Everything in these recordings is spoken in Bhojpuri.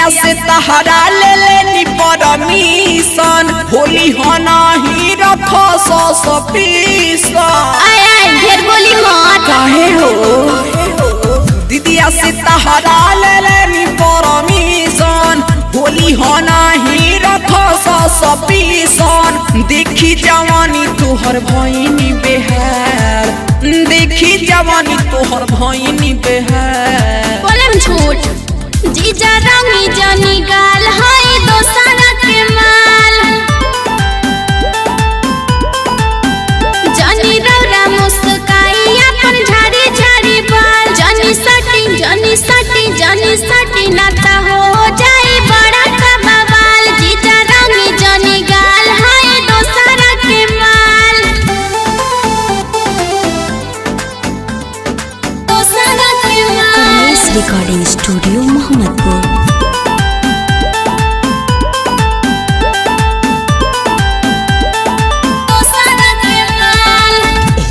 दीदिया से तहरा ले लेनी परमिशन होली हो नहीं रखो सो पीसन। आय ढेर बोली मत काहे हो दीदिया से तहरा ले लेनी परमिशन होली हो नहीं रखो सो पीसन। देखी जवानी तोहर भइनी बेहार देखी जवानी तोहर भइनी बेहार। बोलम झूठ जीजा रंगी जानी गाल हाय दोसरा के माल जानी रौरा मुस्काई अपन झाड़ी झाड़ी बाल जानी सटी नाता हो जाए बड़ा का बवाल। जीजा रंगी जानी गाल हाय दोसरा के माल दोसरा के माल। Recording studio Mohammadpur.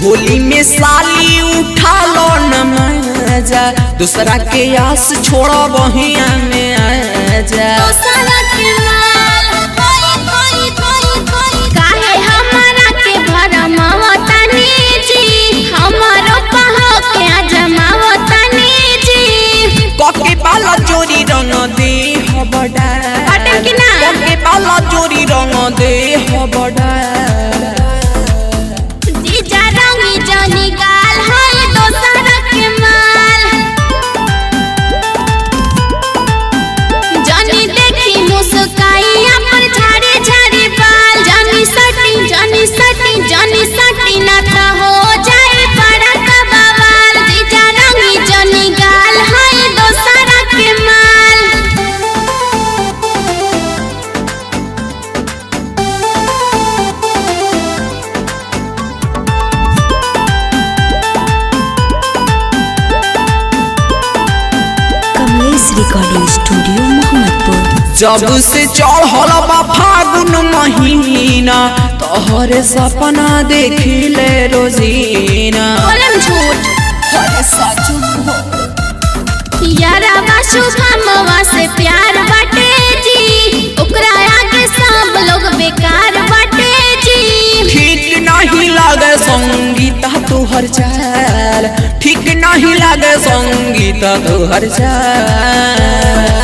होली में साली उठा लो न मजा दूसरा के आस छोड़ो बहिया में आजा। काहे हमारा के भरमावतानी जी हमारो पहा के आजमावतानी जी। कके बाला चोरी रंग दे हो बड़ा पटक ना कके बाला चोरी रंग दे हो बड़ा। जीजा रंगी जानी गाल हाय दोसरा के माल जानी देखी मुस्काई अपन झाड़ी झाड़ी बाल जानी सटी नाता हो जाए बड़ा का बवाल। जीजा रंगी जानी गाल हाय दोसरा के माल कमलेश रिकॉर्डिंग स्टूडियो मोहम्मदपुर। जब से चढ़ल बा फागुन महीना तोहरे सपना देखिले रोजीना। बोलम झूठ अरे सच हो यारा बाशु हमवा से प्यार बाटे जी ओकरा आगे सब लोग बेकार बाटे जी। ठीक नहीं लगे संगीता तोहर चाल ठीक नहीं लगे संगीता तोहर चाल।